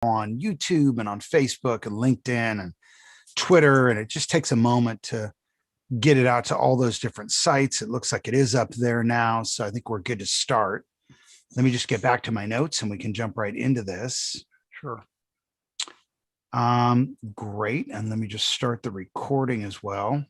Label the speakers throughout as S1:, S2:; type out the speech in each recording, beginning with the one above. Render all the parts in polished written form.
S1: on YouTube and on Facebook and LinkedIn and Twitter, and it just takes a moment to get it out to all those different sites. It looks like it is up there now, so I think we're good to start. Let me just get back to my notes and we can jump right into this.
S2: Sure.
S1: Great. And let me just start the recording as well.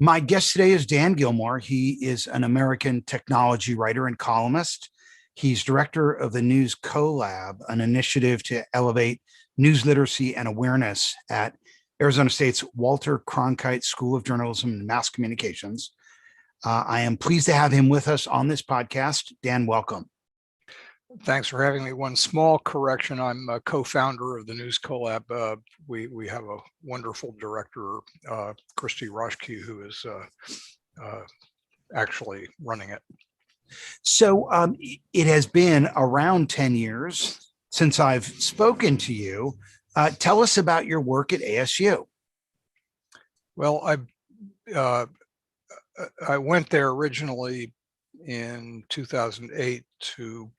S1: My guest today is Dan Gillmor. He is an American technology writer and columnist. He's director of the News CoLab, an initiative to elevate news literacy and awareness at Arizona State's Walter Cronkite School of Journalism and Mass Communications. I am pleased to have him with us on this podcast. Dan, welcome.
S2: Thanks for having me. One small correction: I'm a co-founder of the News CoLab. We have a wonderful director, Christy Roschke, who is actually running it.
S1: So it has been around 10 years since I've spoken to you. Tell us about your work at ASU.
S2: Well, I went there originally in 2008 to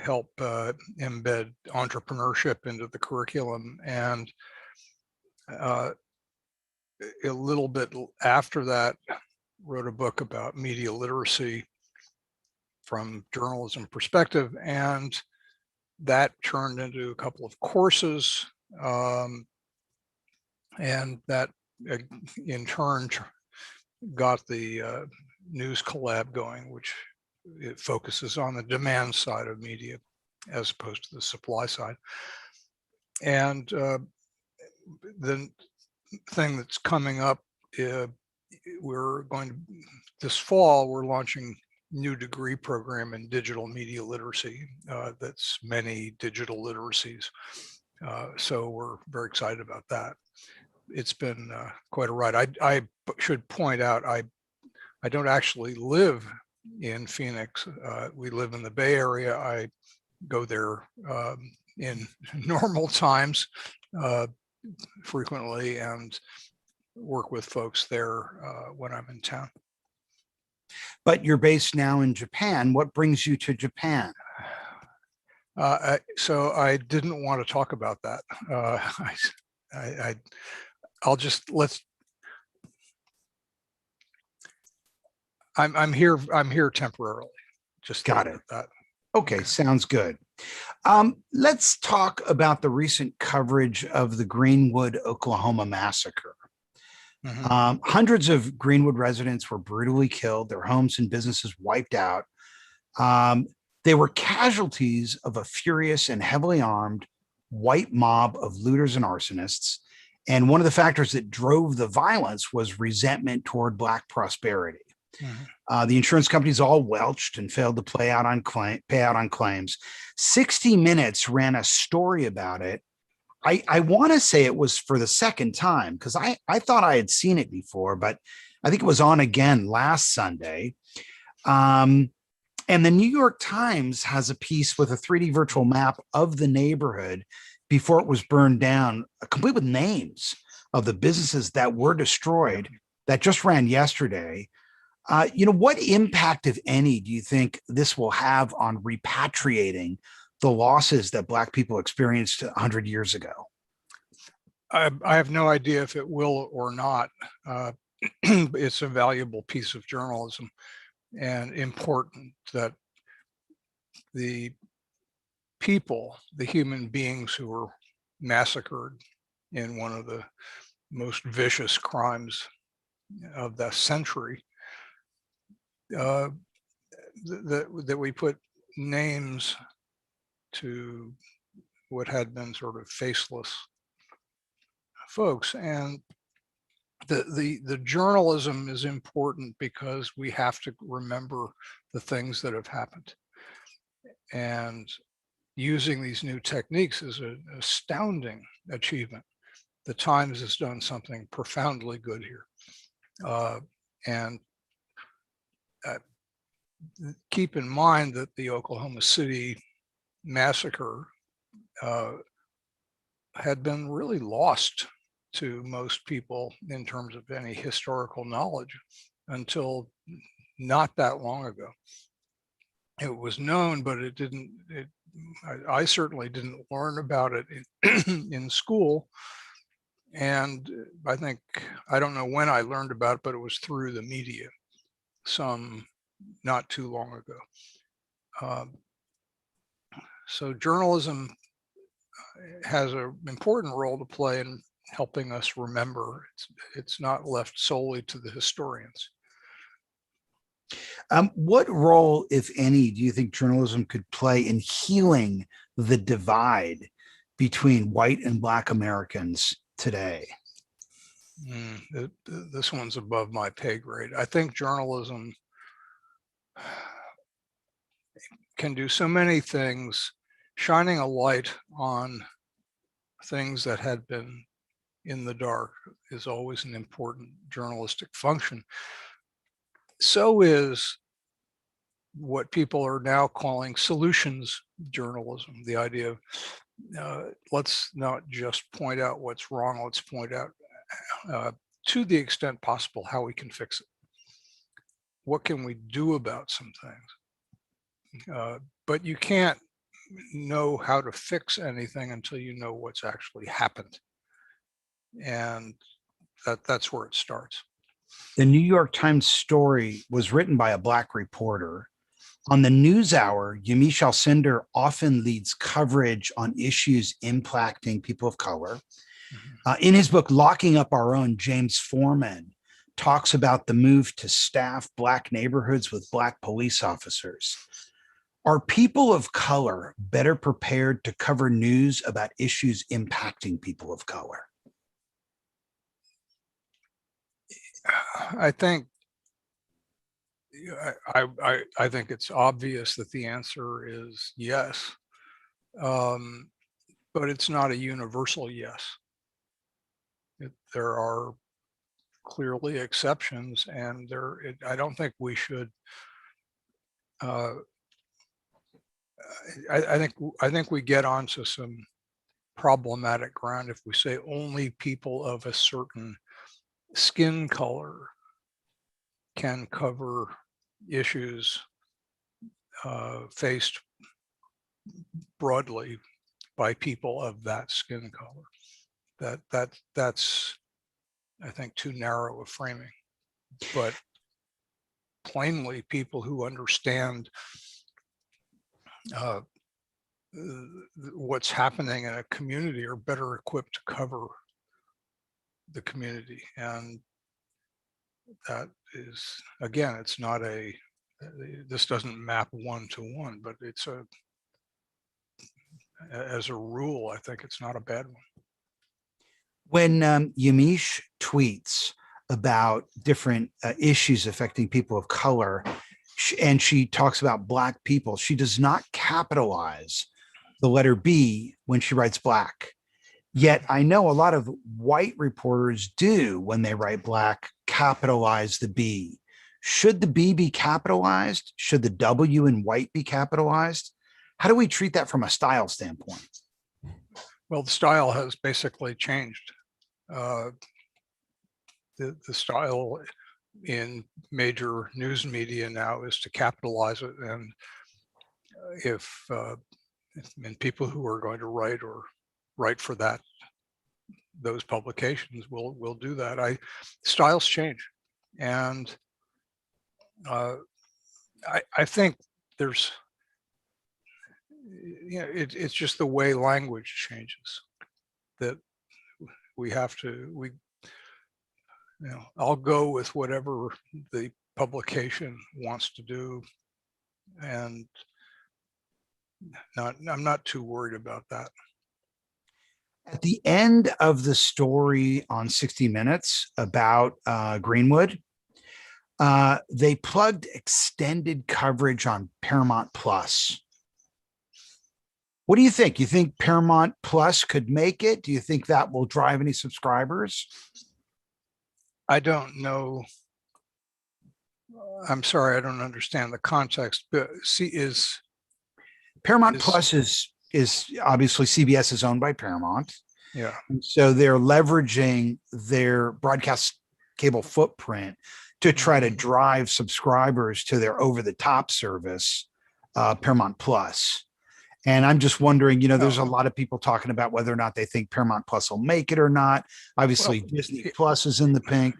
S2: help embed entrepreneurship into the curriculum, and a little bit after that wrote a book about media literacy from journalism perspective, and that turned into a couple of courses, and that in turn got the News CoLab going, which it focuses on the demand side of media as opposed to the supply side. And the thing that's coming up, this fall, we're launching new degree program in digital media literacy. That's many digital literacies. So we're very excited about that. It's been quite a ride. I should point out, I don't actually live in Phoenix. We live in the Bay Area. I go there in normal times frequently and work with folks there when I'm in town.
S1: But you're based now in Japan. What brings you to Japan?
S2: So I didn't want to talk about that. I'm here temporarily. Just
S1: got it.
S2: That.
S1: Okay, sounds good. Let's talk about the recent coverage of the Greenwood, Oklahoma massacre. Mm-hmm. Hundreds of Greenwood residents were brutally killed, their homes and businesses wiped out. They were casualties of a furious and heavily armed white mob of looters and arsonists. And one of the factors that drove the violence was resentment toward Black prosperity. Mm-hmm. The insurance companies all welched and failed to pay out on claims. 60 Minutes ran a story about it. I want to say it was for the second time, because I thought I had seen it before, but I think it was on again last Sunday. And the New York Times has a piece with a 3D virtual map of the neighborhood before it was burned down, complete with names of the businesses that were destroyed. That just ran yesterday. What impact, if any, do you think this will have on repatriating the losses that Black people experienced 100 years ago?
S2: I have no idea if it will or not. It's a valuable piece of journalism, and important that the people, the human beings who were massacred in one of the most vicious crimes of the century, that we put names to what had been sort of faceless folks. And the journalism is important because we have to remember the things that have happened. And using these new techniques is an astounding achievement. The Times has done something profoundly good here. And keep in mind that the Oklahoma City massacre had been really lost to most people in terms of any historical knowledge. until not that long ago. It was known, but it didn't, I certainly didn't learn about it in school. And I don't know when I learned about it, but it was through the media some not too long ago. So journalism has an important role to play in helping us remember. It's not left solely to the historians.
S1: What role, if any, do you think journalism could play in healing the divide between white and Black Americans today?
S2: This one's above my pay grade. I think journalism can do so many things. Shining a light on things that had been in the dark is always an important journalistic function. So is what people are now calling solutions journalism, the idea of let's not just point out what's wrong, let's point out to the extent possible how we can fix it. What can we do about some things? But you can't know how to fix anything until you know what's actually happened. And that's where it starts.
S1: The New York Times story was written by a Black reporter. On the NewsHour, Yamiche Alcindor often leads coverage on issues impacting people of color. In his book, Locking Up Our Own, James Foreman talks about the move to staff Black neighborhoods with Black police officers. Are people of color better prepared to cover news about issues impacting people of color?
S2: I think I think it's obvious that the answer is yes, but it's not a universal yes. There are clearly exceptions, and I don't think we should. I think we get onto some problematic ground if we say only people of a certain skin color can cover issues faced broadly by people of that skin color. That's I think too narrow a framing. But plainly, people who understand what's happening in a community are better equipped to cover the community. And that is, again, it's not this doesn't map one-to-one, but it's as a rule, I think it's not a bad one.
S1: When Yamiche tweets about different issues affecting people of color, and she talks about Black people, she does not capitalize the letter B when she writes Black. Yet I know a lot of white reporters do, when they write Black, capitalize the B. Should the B be capitalized? Should the W in white be capitalized? How do we treat that from a style standpoint?
S2: Well, the style has basically changed. The style in major news media now is to capitalize it, and if people who are going to write for those publications will do that. Styles change, and I think there's it's just the way language changes that I'll go with whatever the publication wants to do, and I'm not too worried about that.
S1: At the end of the story on 60 Minutes about Greenwood, they plugged extended coverage on Paramount Plus. What do you think? You think Paramount Plus could make it? Do you think that will drive any subscribers?
S2: I don't know. I'm sorry, I don't understand the context. But
S1: Paramount Plus is obviously CBS is owned by Paramount.
S2: Yeah.
S1: So they're leveraging their broadcast cable footprint to try to drive subscribers to their over-the-top service, Paramount Plus. And I'm just wondering, there's a lot of people talking about whether or not they think Paramount Plus will make it or not. Obviously, Disney Plus is in the pink.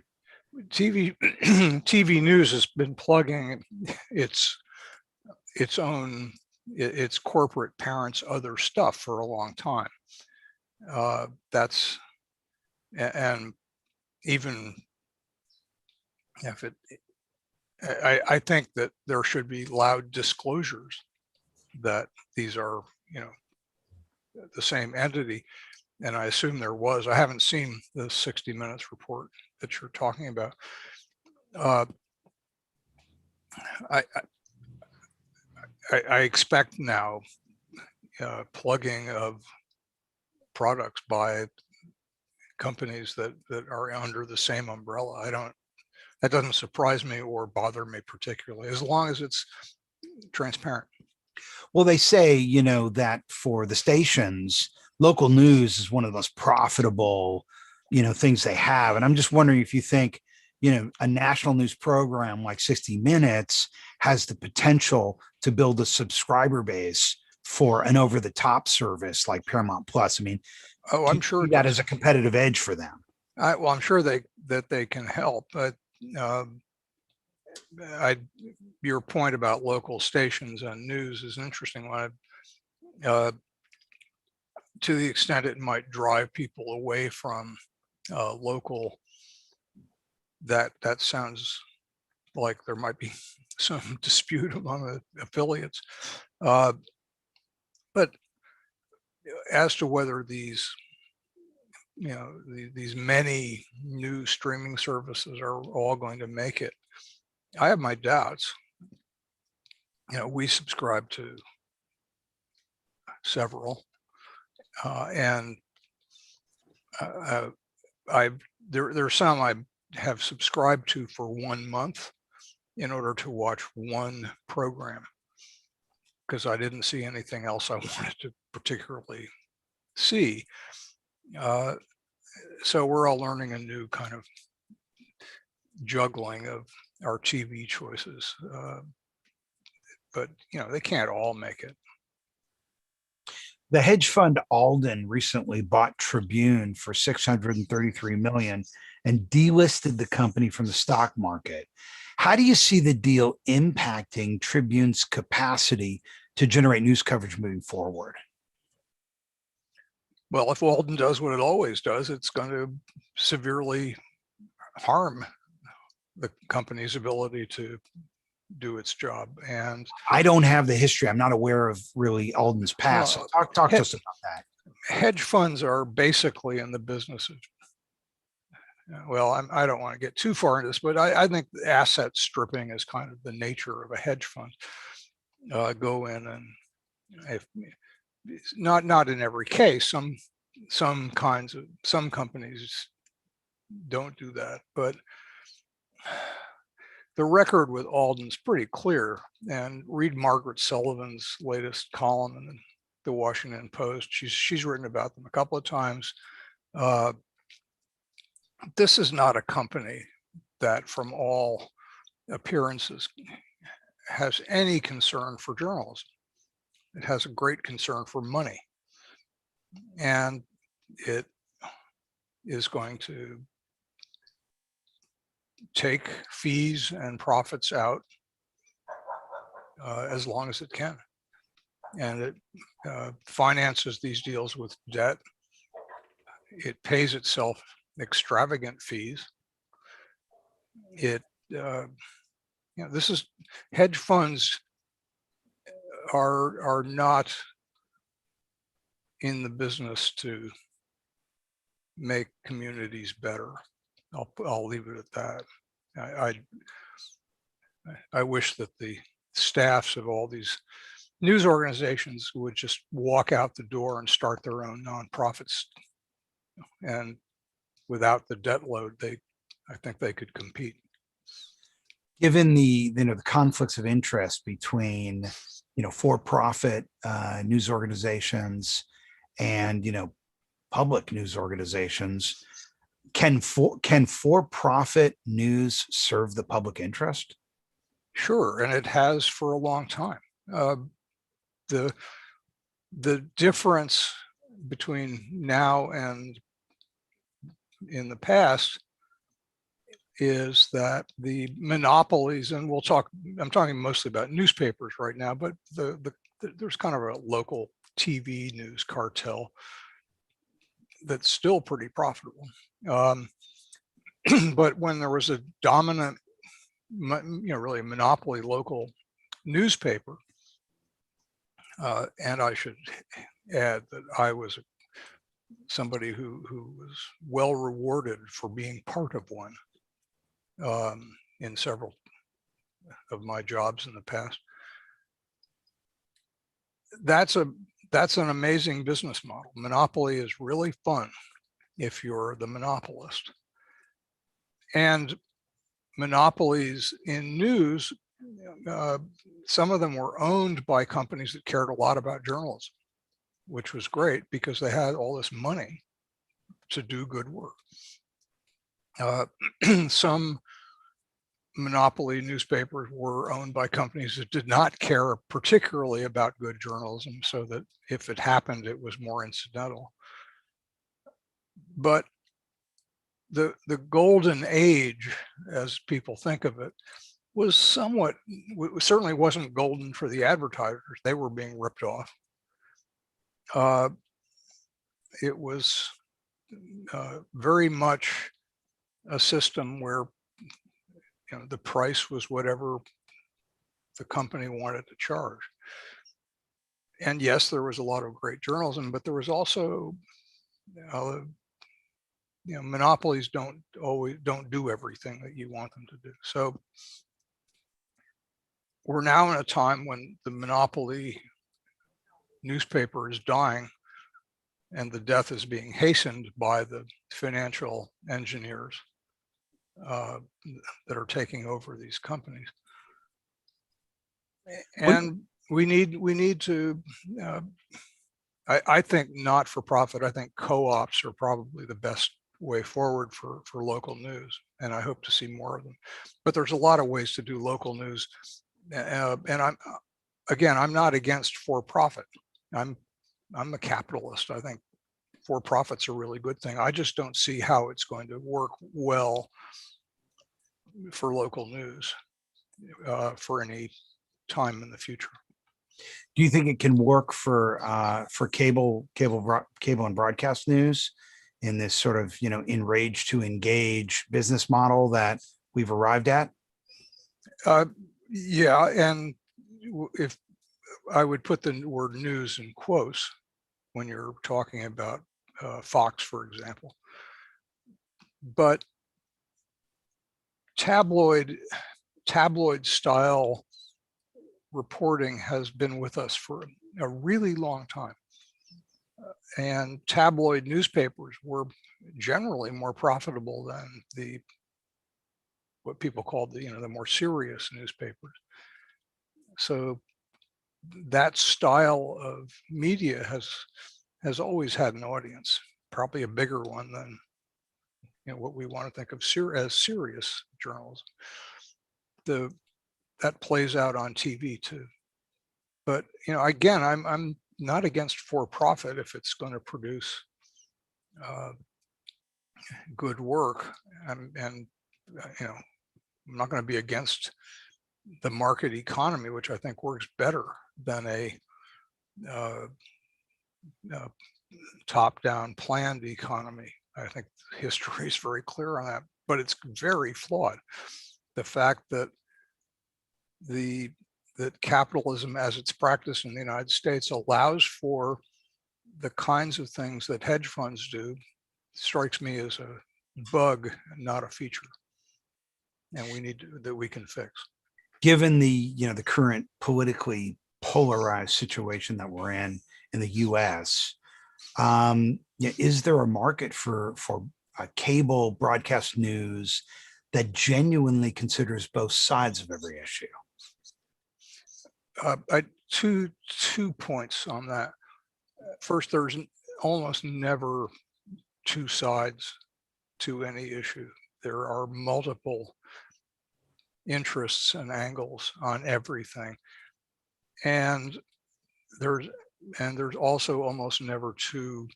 S2: TV news has been plugging its corporate parents' other stuff for a long time. And even if I think that there should be loud disclosures that these are, the same entity. And I assume there was. I haven't seen the 60 Minutes report that you're talking about. I expect now plugging of products by companies that are under the same umbrella. That doesn't surprise me or bother me particularly, as long as it's transparent.
S1: Well, they say, that for the stations, local news is one of the most profitable, things they have. And I'm just wondering if you think, a national news program like 60 Minutes has the potential to build a subscriber base for an over-the-top service like Paramount Plus. I mean,
S2: I'm sure
S1: that is a competitive edge for them.
S2: I'm sure that they can help, but your point about local stations and news is an interesting one. To the extent it might drive people away from local, that sounds like there might be some dispute among the affiliates. But as to whether these many new streaming services are all going to make it, I have my doubts. We subscribe to several, and there's some I have subscribed to for 1 month in order to watch one program, because I didn't see anything else I wanted to particularly see. So we're all learning a new kind of juggling of our TV choices, but they can't all make it.
S1: The hedge fund Alden recently bought Tribune for $633 million and delisted the company from the stock market. How do you see the deal impacting Tribune's capacity to generate news coverage moving forward?
S2: Well, if Alden does what it always does, it's going to severely harm the company's ability to do its job. And
S1: I don't have the history. I'm not aware of really Alden's past. So talk to us about that.
S2: Hedge funds are basically in the business of, I don't want to get too far into this, but I think asset stripping is kind of the nature of a hedge fund. Go in and, if not in every case, some companies don't do that, but the record with Alden's pretty clear. And read Margaret Sullivan's latest column in the Washington Post. She's written about them a couple of times. This is not a company that, from all appearances, has any concern for journalism. It has a great concern for money, and it is going to take fees and profits out as long as it can. And it finances these deals with debt. It pays itself extravagant fees. This is, hedge funds are not in the business to make communities better. I'll leave it at that. I wish that the staffs of all these news organizations would just walk out the door and start their own nonprofits, and without the debt load, I think they could compete.
S1: Given the conflicts of interest between for-profit news organizations and public news organizations, Can for-profit news serve the public interest?
S2: Sure, and it has for a long time. The difference between now and in the past is that the monopolies, and I'm talking mostly about newspapers right now, but there's kind of a local TV news cartel that's still pretty profitable. But when there was a dominant, really a monopoly local newspaper, and I should add that I was somebody who was well rewarded for being part of one in several of my jobs in the past. That's an amazing business model. Monopoly is really fun if you're the monopolist. And monopolies in news, some of them were owned by companies that cared a lot about journalism, which was great because they had all this money to do good work. Some monopoly newspapers were owned by companies that did not care particularly about good journalism, so that if it happened, it was more incidental. But the golden age, as people think of it, was certainly wasn't golden for the advertisers. They were being ripped off. It was very much a system where the price was whatever the company wanted to charge. And yes, there was a lot of great journalism, but there was also, monopolies don't do everything that you want them to do. So we're now in a time when the monopoly newspaper is dying, and the death is being hastened by the financial engineers that are taking over these companies. And we need to, I think not for profit. I think co-ops are probably the best way forward for local news, and I hope to see more of them. But there's a lot of ways to do local news, and I'm not against for-profit. I'm a capitalist. I think for-profit's a really good thing. I just don't see how it's going to work well for local news for any time in the future.
S1: Do you think it can work for cable and broadcast news in this sort of enraged to engage business model that we've arrived at?
S2: Yeah, and if I would put the word news in quotes when you're talking about Fox, for example, but tabloid style reporting has been with us for a really long time. And tabloid newspapers were generally more profitable than what people called the more serious newspapers. So that style of media has always had an audience, probably a bigger one than what we want to think of as serious journalism. That plays out on TV too. But again, I'm not against for-profit if it's going to produce good work, and I'm not going to be against the market economy, which I think works better than a top-down planned economy. I think history is very clear on that, but it's very flawed. The fact that that capitalism as it's practiced in the United States allows for the kinds of things that hedge funds do strikes me as a bug, not a feature, and that we can fix.
S1: Given the current politically polarized situation that we're in the U.S., is there a market for cable broadcast news that genuinely considers both sides of every issue?
S2: Two points on that. First, there's almost never two sides to any issue. There are multiple interests and angles on everything. And there's also almost never two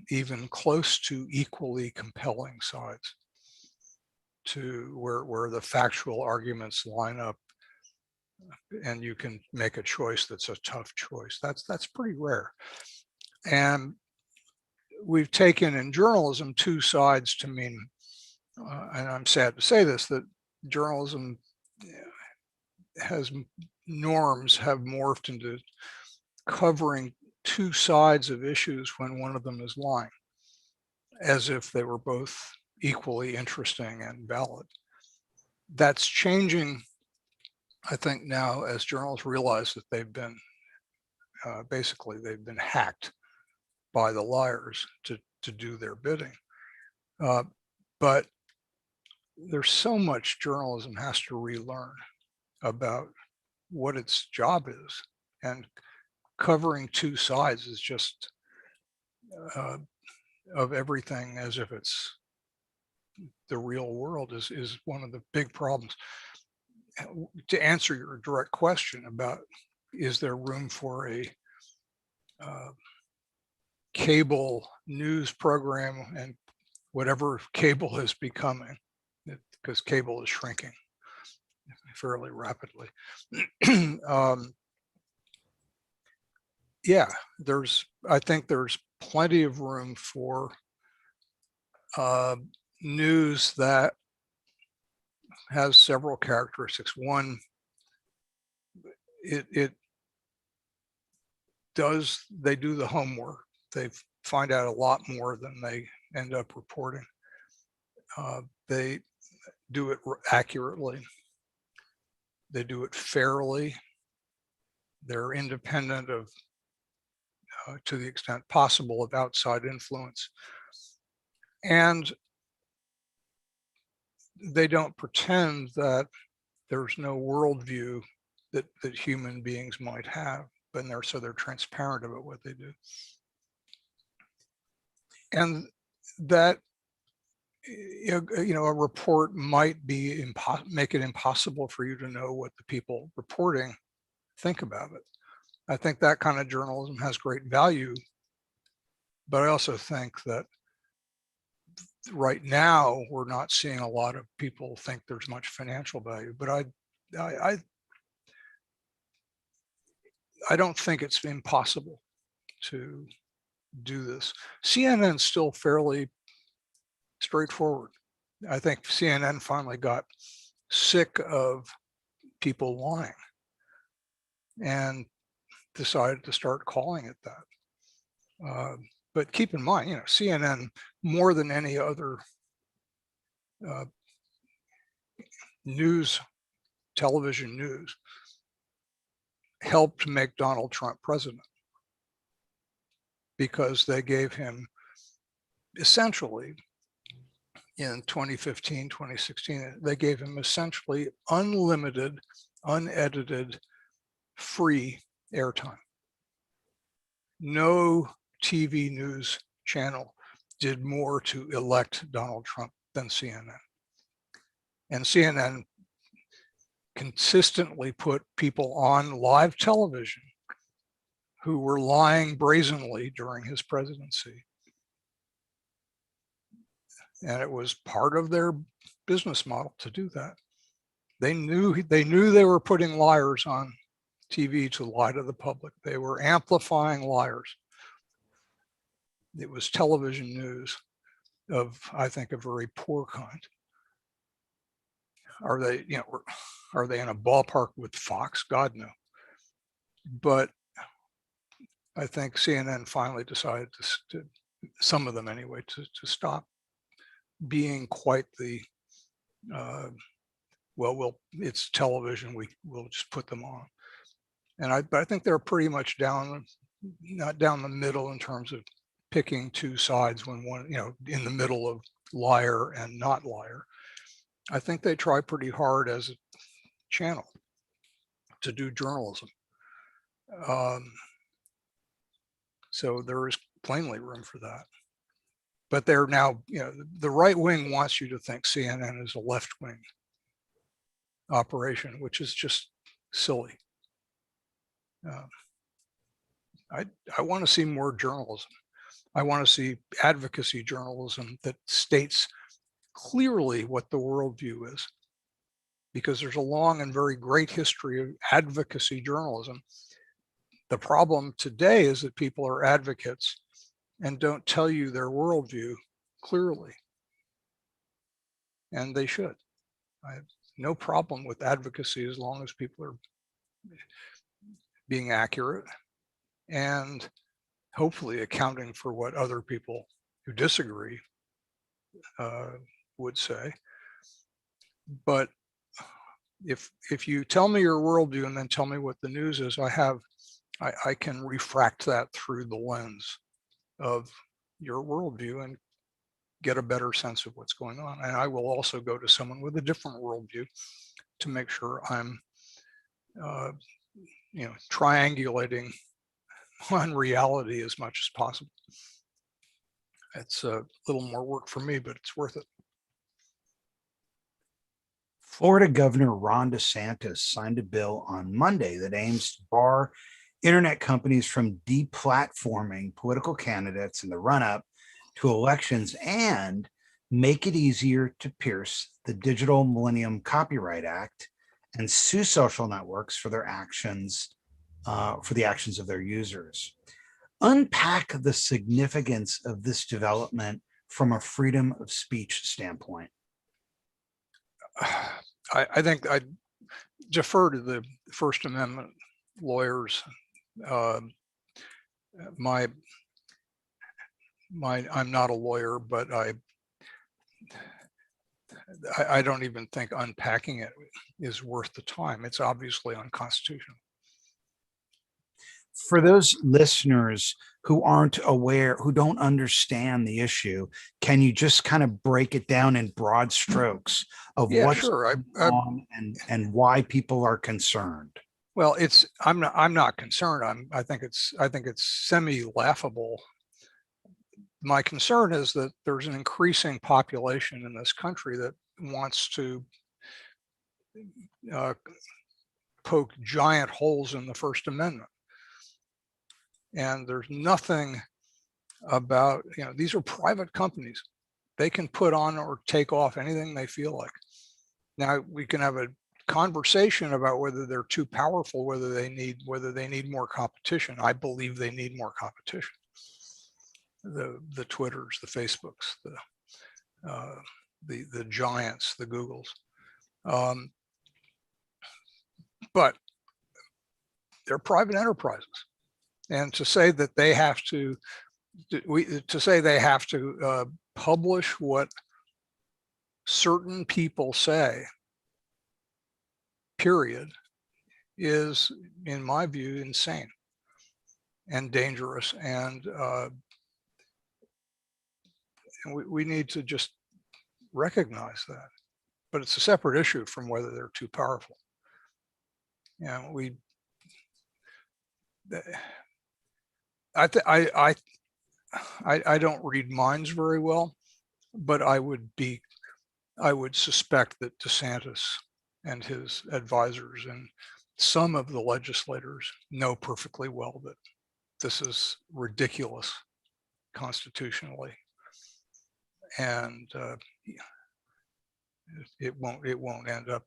S2: even close to equally compelling sides to where the factual arguments line up and you can make a choice that's a tough choice. That's pretty rare. And we've taken in journalism two sides to mean, and I'm sad to say this, that journalism norms have morphed into covering two sides of issues when one of them is lying, as if they were both equally interesting and valid. That's changing, I think, now as journalists realize that they've been basically they've been hacked by the liars to do their bidding. But there's so much journalism has to relearn about what its job is, and covering two sides is just of everything as if it's the real world is one of the big problems. To answer your direct question about is there room for a cable news program and whatever cable is becoming, because cable is shrinking fairly rapidly. Yeah, I think there's plenty of room for news that has several characteristics. One, they do the homework. They find out a lot more than they end up reporting. They do it accurately. They do it fairly. They're independent of, to the extent possible, of outside influence. And they don't pretend that there's no worldview that human beings might have, but they're transparent about what they do. And that, a report might be make it impossible for you to know what the people reporting think about it. I think that kind of journalism has great value, but I also think that right now we're not seeing a lot of people think there's much financial value. But I don't think it's impossible to do this. CNN's still fairly straightforward. I think CNN finally got sick of people lying and decided to start calling it that. But keep in mind, CNN, more than any other television news, helped make Donald Trump president, because they gave him essentially, in 2015, 2016, they gave him essentially unlimited, unedited, free airtime. No TV news channel did more to elect Donald Trump than CNN. And CNN consistently put people on live television who were lying brazenly during his presidency. And it was part of their business model to do that. They knew they were putting liars on TV to lie to the public. They were amplifying liars. It was television news of, I think, a very poor kind. Are they in a ballpark with Fox? God, no. But I think CNN finally decided to some of them anyway, to stop being quite the, it's television, we'll just put them on. And I think they're pretty much not down the middle in terms of picking two sides when one, in the middle of liar and not liar. I think they try pretty hard as a channel to do journalism. So there is plainly room for that. but they're now, the right wing wants you to think CNN is a left wing operation, which is just silly. I want to see more journalism. I want to see advocacy journalism that states clearly what the worldview is, because there's a long and very great history of advocacy journalism. The problem today is that people are advocates and don't tell you their worldview clearly, and they should. I have no problem with advocacy as long as people are being accurate and hopefully accounting for what other people who disagree would say. But if you tell me your worldview and then tell me what the news is, I can refract that through the lens of your worldview and get a better sense of what's going on. And I will also go to someone with a different worldview to make sure I'm triangulating on reality as much as possible. It's a little more work for me, but it's worth it.
S1: Florida Governor Ron DeSantis signed a bill on Monday that aims to bar internet companies from deplatforming political candidates in the run-up to elections and make it easier to pierce the Digital Millennium Copyright Act and sue social networks for their actions, for the actions of their users. Unpack the significance of this development from a freedom of speech standpoint.
S2: I think I defer to the First Amendment lawyers. I'm not a lawyer, but I don't even think unpacking it is worth the time. It's obviously unconstitutional.
S1: For those listeners who aren't aware, who don't understand the issue, can you just kind of break it down in broad strokes of what's
S2: sure.
S1: going on and why people are concerned?
S2: Well, I'm not concerned. I think it's semi-laughable. My concern is that there's an increasing population in this country that wants to poke giant holes in the First Amendment. And there's nothing about, these are private companies. They can put on or take off anything they feel like. Now we can have a conversation about whether they're too powerful, whether they need more competition. I believe they need more competition. The Twitters, the Facebooks, the giants, the Googles. But they're private enterprises. And to say that they have to, publish what certain people say, period, is, in my view, insane and dangerous. And we need to just recognize that. But it's a separate issue from whether they're too powerful. I don't read minds very well, but I would suspect that DeSantis and his advisors and some of the legislators know perfectly well that this is ridiculous constitutionally, and it won't end up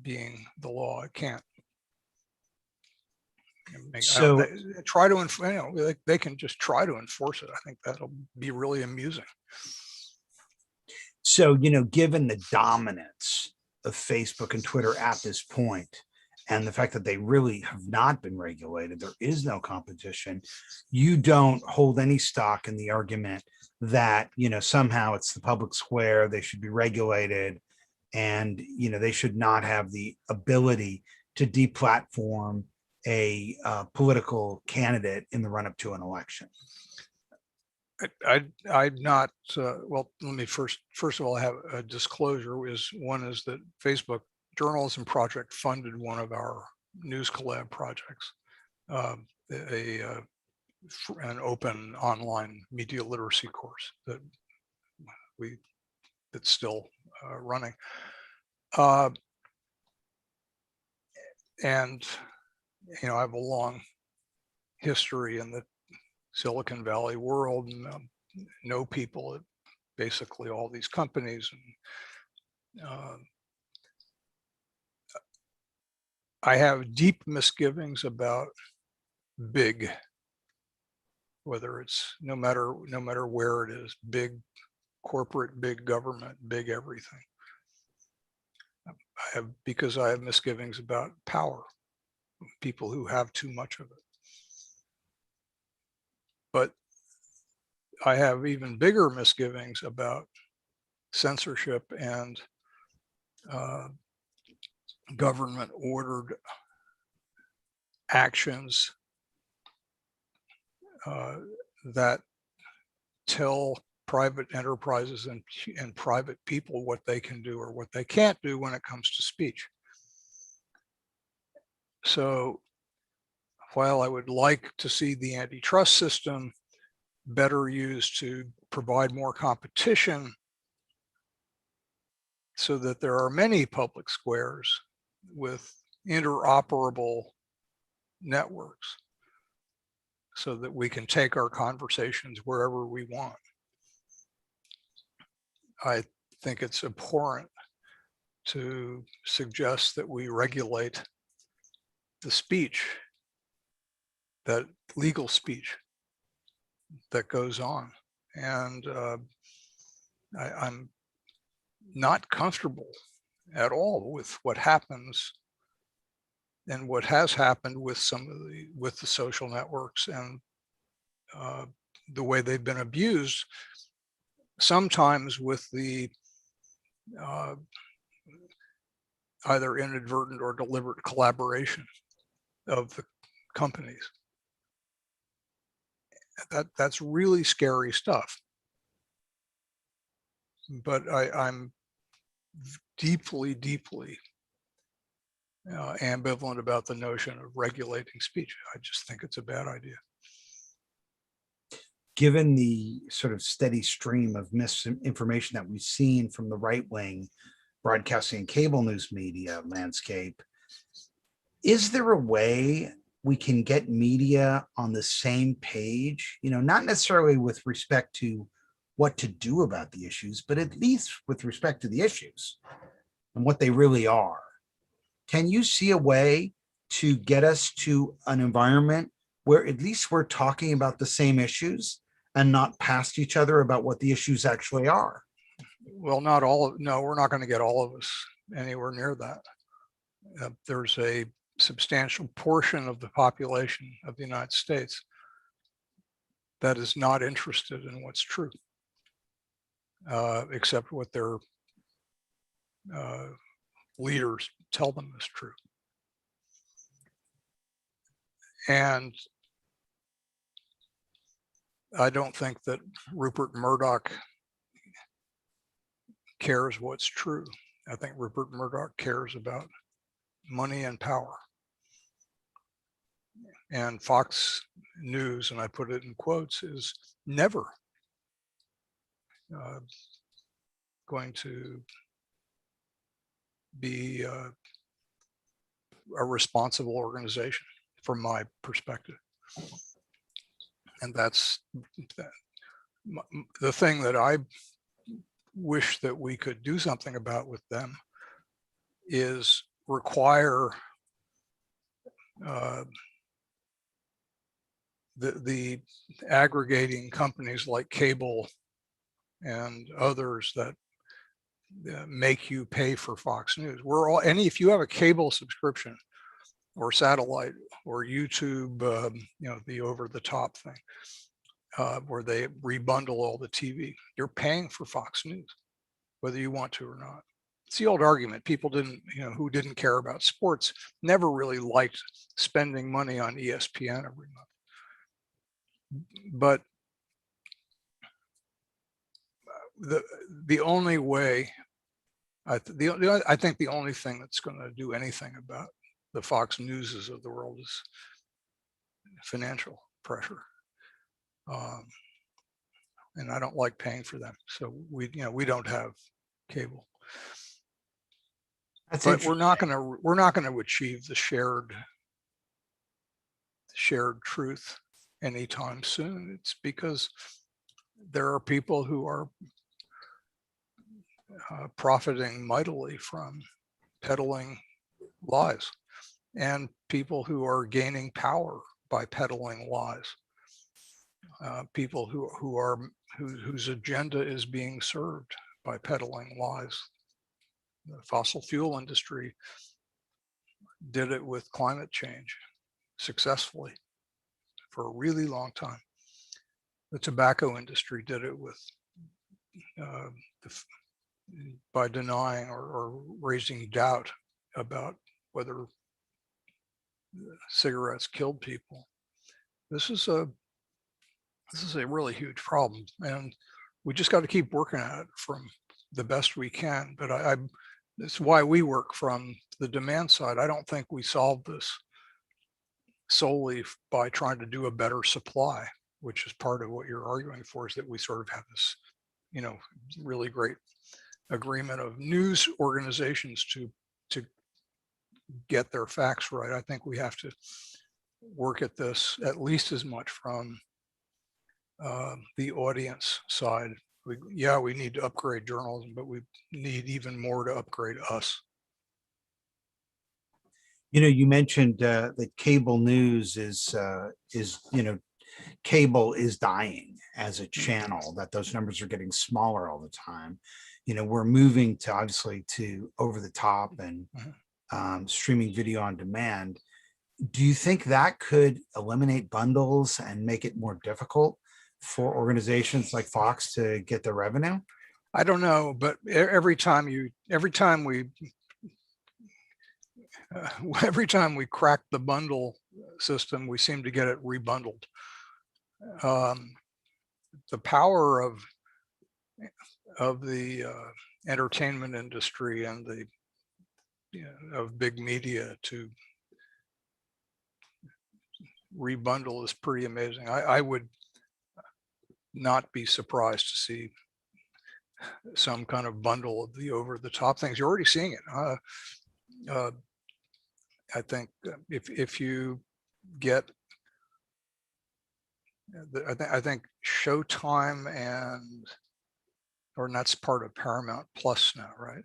S2: being the law. It can't.
S1: So
S2: try to, they can just try to enforce it. I think that'll be really amusing.
S1: So, given the dominance of Facebook and Twitter at this point, and the fact that they really have not been regulated, there is no competition, you don't hold any stock in the argument that, somehow it's the public square, they should be regulated, and, they should not have the ability to deplatform a political candidate in the run-up to an election.
S2: I'm not, well, let me first of all have a disclosure. One is that Facebook Journalism Project funded one of our News Collab projects, a an open online media literacy course that's still running. And I have a long history in the Silicon Valley world, and know people at basically all these companies. And I have deep misgivings about big, whether it's no matter where it is, big corporate, big government, big everything. Because I have misgivings about power, people who have too much of it. But I have even bigger misgivings about censorship and government ordered actions that tell private enterprises and private people what they can do or what they can't do when it comes to speech. So while I would like to see the antitrust system better used to provide more competition so that there are many public squares with interoperable networks so that we can take our conversations wherever we want, I think it's abhorrent to suggest that we regulate the speech, that legal speech that goes on. And I'm not comfortable at all with what happens and what has happened with the social networks and the way they've been abused, sometimes with the either inadvertent or deliberate collaboration of the companies. That's really scary stuff. But I'm deeply, deeply ambivalent about the notion of regulating speech. I just think it's a bad idea.
S1: Given the sort of steady stream of misinformation that we've seen from the right-wing broadcasting and cable news media landscape, is there a way we can get media on the same page, not necessarily with respect to what to do about the issues, but at least with respect to the issues and what they really are? Can you see a way to get us to an environment where at least we're talking about the same issues and not past each other about what the issues actually are?
S2: Well, not all. No, we're not going to get all of us anywhere near that. There's a substantial portion of the population of the United States that is not interested in what's true, except what their leaders tell them is true. And I don't think that Rupert Murdoch cares what's true. I think Rupert Murdoch cares about money and power. And Fox News, and I put it in quotes, is never going to be a responsible organization from my perspective. And that's the thing that I wish that we could do something about with them, is require the aggregating companies like cable and others that make you pay for Fox News. If you have a cable subscription or satellite or YouTube, the over-the-top thing, where they rebundle all the TV, you're paying for Fox News, whether you want to or not. It's the old argument. People who didn't care about sports never really liked spending money on ESPN every month. But the only way, I think the only thing that's going to do anything about the Fox Newses of the world is financial pressure. And I don't like paying for them. So we don't have cable.
S1: That's
S2: But we're
S1: interesting.
S2: not going to achieve the shared truth anytime soon. It's because there are people who are profiting mightily from peddling lies, and people who are gaining power by peddling lies. People whose agenda is being served by peddling lies. The fossil fuel industry did it with climate change successfully for a really long time. The tobacco industry did it with by denying or raising doubt about whether cigarettes killed people. This is a really huge problem, and we just got to keep working at it from the best we can. But that's why we work from the demand side. I don't think we solve this solely by trying to do a better supply, which is part of what you're arguing for, is that we sort of have this, really great agreement of news organizations to get their facts right. I think we have to work at this at least as much from the audience side. We need to upgrade journalism, but we need even more to upgrade us.
S1: You mentioned that cable news is cable is dying as a channel, that those numbers are getting smaller all the time. We're moving to obviously to over the top and streaming video on demand. Do you think that could eliminate bundles and make it more difficult for organizations like Fox to get their revenue?
S2: I don't know, but every time we every time we crack the bundle system, we seem to get it rebundled. The power of the entertainment industry and of big media to rebundle is pretty amazing. I would not be surprised to see some kind of bundle of the over-the-top things. You're already seeing it. I think if you get, I think Showtime and that's part of Paramount Plus now, right?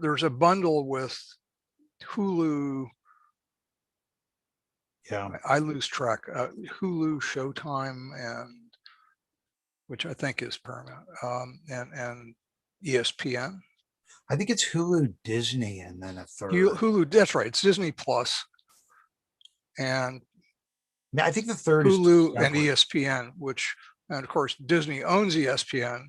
S2: There's a bundle with Hulu.
S1: Yeah,
S2: I lose track. Hulu, Showtime, and which I think is Paramount, and ESPN.
S1: I think it's Hulu, Disney, and then a third.
S2: Hulu, that's right. It's Disney Plus, and
S1: I think the third
S2: Hulu
S1: is
S2: and ESPN, and of course Disney owns ESPN.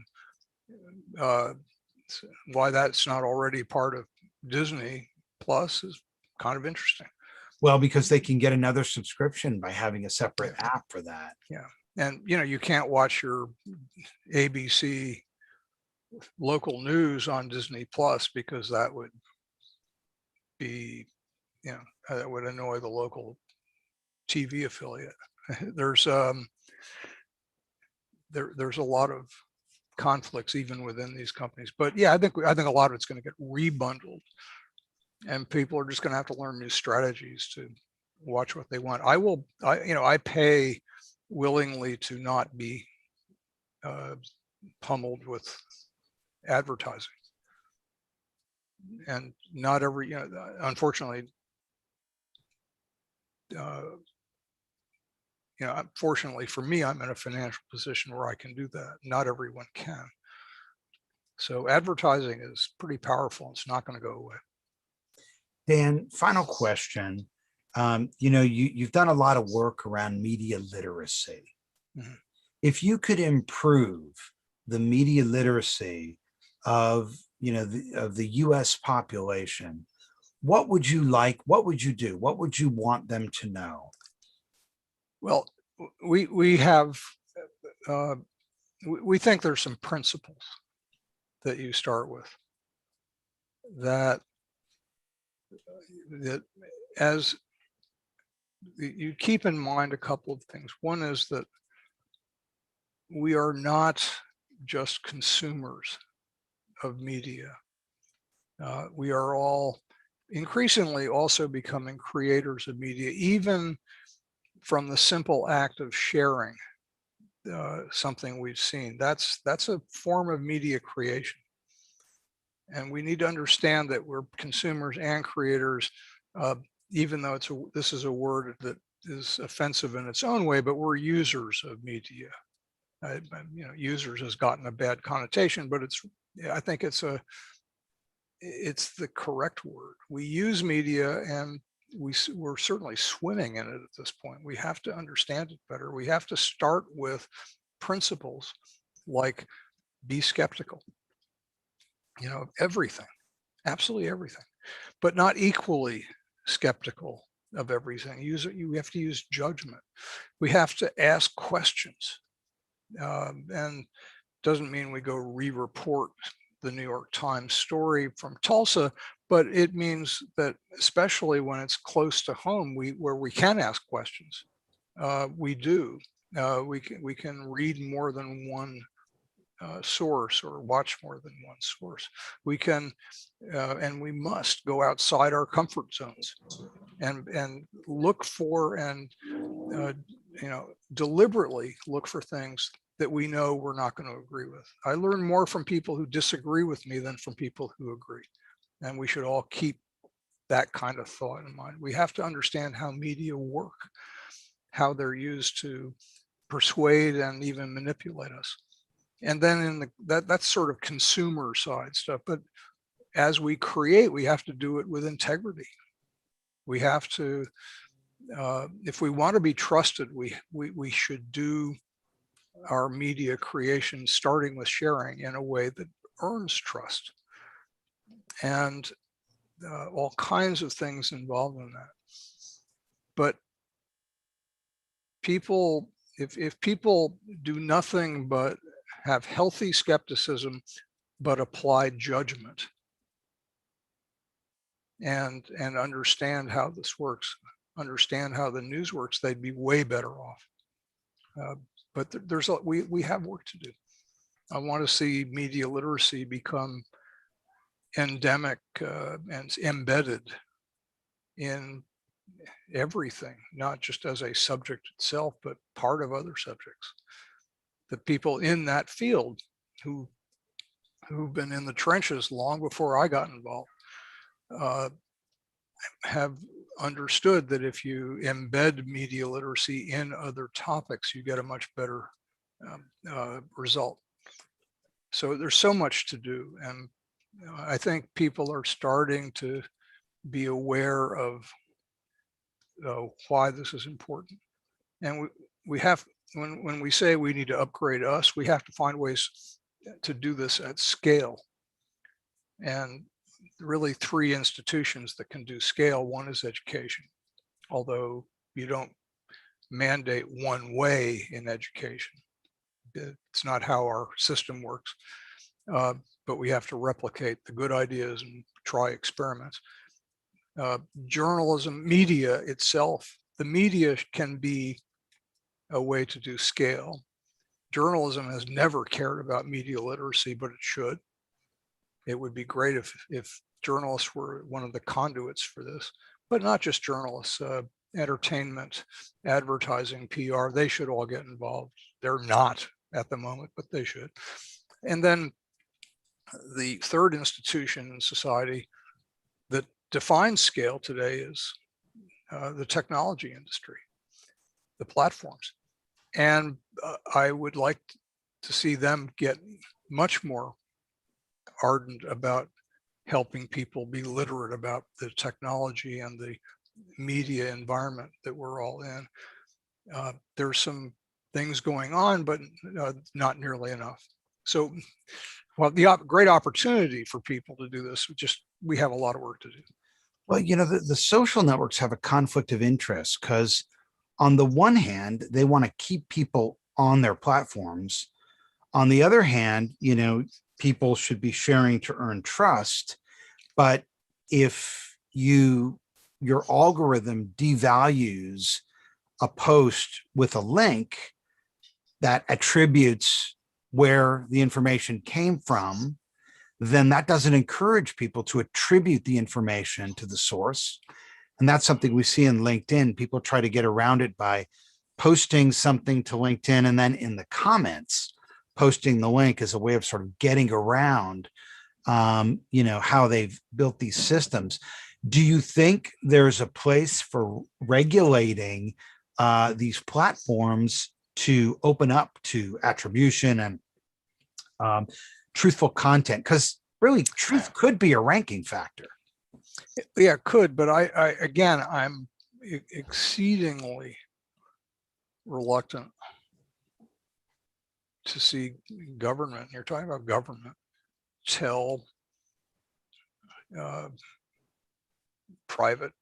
S2: Why that's not already part of Disney Plus is kind of interesting.
S1: Well, because they can get another subscription by having a separate app for that.
S2: Yeah. And, you can't watch your ABC local news on Disney Plus because that would be, that would annoy the local TV affiliate. There's there's a lot of conflicts even within these companies, but yeah, I think a lot of it's going to get rebundled, and people are just going to have to learn new strategies to watch what they want. I pay willingly to not be pummeled with advertising, and not every, unfortunately, fortunately for me, I'm in a financial position where I can do that. Not everyone can. So advertising is pretty powerful. It's not going to go away.
S1: Dan, final question. You've done a lot of work around media literacy. Mm-hmm. If you could improve the media literacy of the U.S. population, what would you like? What would you do? What would you want them to know?
S2: Well, we have we think there's some principles that you start with that as you keep in mind a couple of things. One is that we are not just consumers of media. We are all increasingly also becoming creators of media, even from the simple act of sharing something we've seen. That's a form of media creation. And we need to understand that we're consumers and creators, even though this is a word that is offensive in its own way, but we're users of media. Users has gotten a bad connotation, but I think it's the correct word. We use media, and we're certainly swimming in it at this point. We have to understand it better. We have to start with principles like be skeptical, everything, absolutely everything, but not equally skeptical of everything. You have to use judgment. We have to ask questions, and doesn't mean we go re-report the New York Times story from Tulsa, but it means that especially when it's close to home, where we can ask questions, we do. We can read more than one source or watch more than one source. We can and we must go outside our comfort zones and look for and deliberately look for things that we know we're not going to agree with. I learn more from people who disagree with me than from people who agree. And we should all keep that kind of thought in mind. We have to understand how media work, how they're used to persuade and even manipulate us. And then that's sort of consumer side stuff. But as we create, we have to do it with integrity. We have to, if we want to be trusted, we should do our media creation, starting with sharing, in a way that earns trust, and all kinds of things involved in that. But people, if people do nothing but have healthy skepticism, but apply judgment and understand how this works, understand how the news works, they'd be way better off. But we have work to do. I want to see media literacy become endemic and embedded in everything, not just as a subject itself, but part of other subjects. The people in that field who've been in the trenches long before I got involved have understood that if you embed media literacy in other topics, you get a much better result. So there's so much to do. And I think people are starting to be aware of why this is important. And we have, when we say we need to upgrade us, we have to find ways to do this at scale. And really 3 institutions that can do scale. One is education, although you don't mandate one way in education. It's not how our system works, but we have to replicate the good ideas and try experiments. Journalism, media itself, the media can be a way to do scale. Journalism has never cared about media literacy, but it should. It would be great if journalists were one of the conduits for this, but not just journalists, entertainment, advertising, PR, they should all get involved. They're not at the moment, but they should. And then the third institution in society that defines scale today is the technology industry, the platforms. And I would like to see them get much more ardent about helping people be literate about the technology and the media environment that we're all in. There's some things going on, but not nearly enough. So, well, the great opportunity for people to do this, we have a lot of work to do.
S1: Well, the social networks have a conflict of interest because on the one hand, they want to keep people on their platforms. On the other hand, people should be sharing to earn trust. But if you your algorithm devalues a post with a link that attributes where the information came from, then that doesn't encourage people to attribute the information to the source. And that's something we see in LinkedIn. People try to get around it by posting something to LinkedIn and then in the comments, posting the link as a way of sort of getting around, how they've built these systems. Do you think there's a place for regulating these platforms to open up to attribution and truthful content? Because really, truth could be a ranking factor.
S2: Yeah, it could, but I'm exceedingly reluctant to see government, you're talking about government, tell private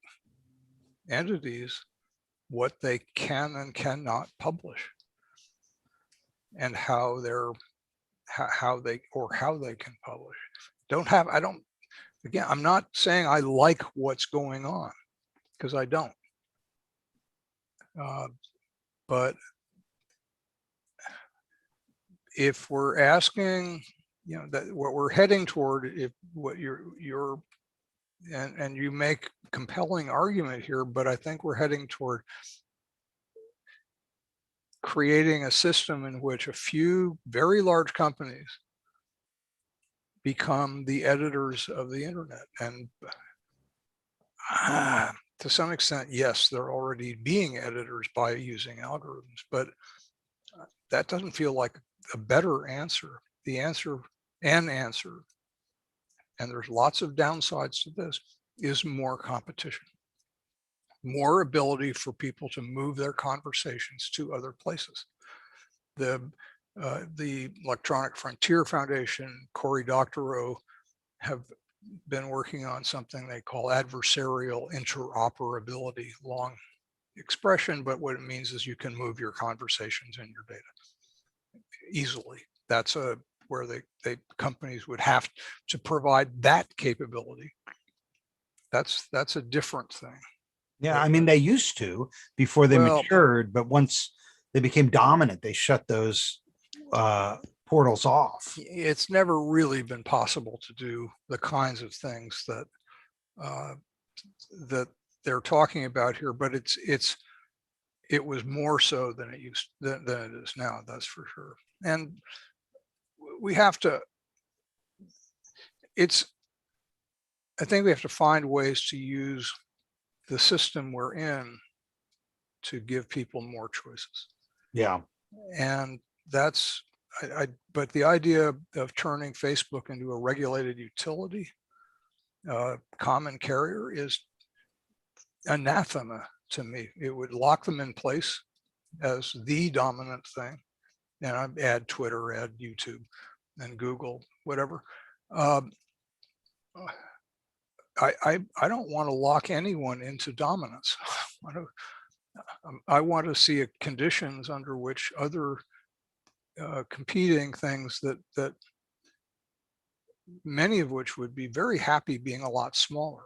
S2: entities what they can and cannot publish and how they can publish. I'm not saying I like what's going on, because I don't. But if we're asking, that what we're heading toward, if what you're and you make compelling argument here, but I think we're heading toward creating a system in which a few very large companies become the editors of the internet. And to some extent, yes, they're already being editors by using algorithms, but that doesn't feel like a better answer. The answer, and there's lots of downsides to this, is more competition, more ability for people to move their conversations to other places. The Electronic Frontier Foundation, Cory Doctorow, have been working on something they call adversarial interoperability. Long expression, but what it means is you can move your conversations and your data easily. That's where companies would have to provide that capability. That's a different thing.
S1: Yeah, I mean, they used to before they matured, but once they became dominant, they shut those portals off.
S2: It's never really been possible to do the kinds of things that that they're talking about here, but it was more so than it is now, that's for sure. And we have to, I think we have to find ways to use the system we're in to give people more choices.
S1: Yeah.
S2: And that's, but the idea of turning Facebook into a regulated utility, common carrier, is anathema to me. It would lock them in place as the dominant thing. And I add Twitter, add YouTube, and Google, whatever. I don't want to lock anyone into dominance. I want to see conditions under which other competing things that many of which would be very happy being a lot smaller.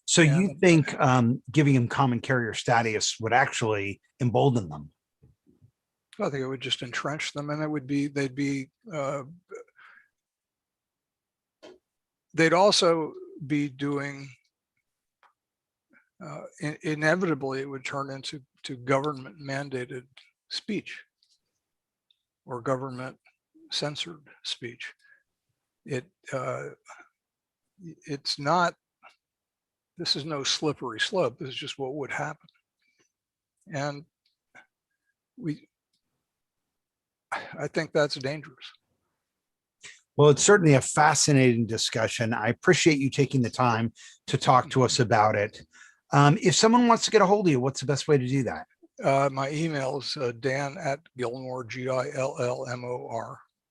S1: So you think giving them common carrier status would actually embolden them?
S2: I think it would just entrench them, and they'd also be doing, inevitably it would turn into government mandated speech or government censored speech. It's not, this is no slippery slope. This is just what would happen. And I think that's dangerous.
S1: Well, it's certainly a fascinating discussion. I appreciate you taking the time to talk to us about it. If someone wants to get a hold of you, what's the best way to do that?
S2: My email is dan@Gillmor,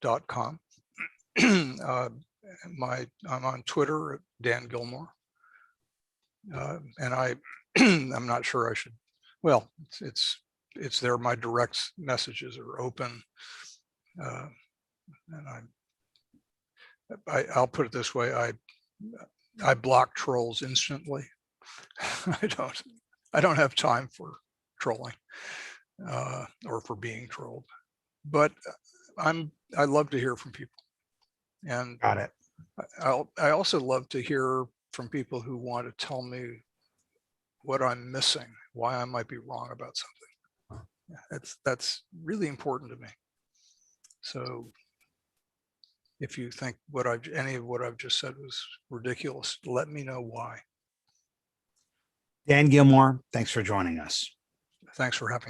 S2: GILLMOR.com. I'm on Twitter at Dan Gillmor. And I'm not sure I should, well, it's there. My direct messages are open. And I'll put it this way. I block trolls instantly. I don't have time for trolling or for being trolled, but I love to hear from people. And
S1: Got it.
S2: I also love to hear from people who want to tell me what I'm missing, why I might be wrong about something. That's really important to me. So if you think any of what I've just said was ridiculous, let me know why.
S1: Dan Gillmor, thanks for joining us.
S2: Thanks for having me.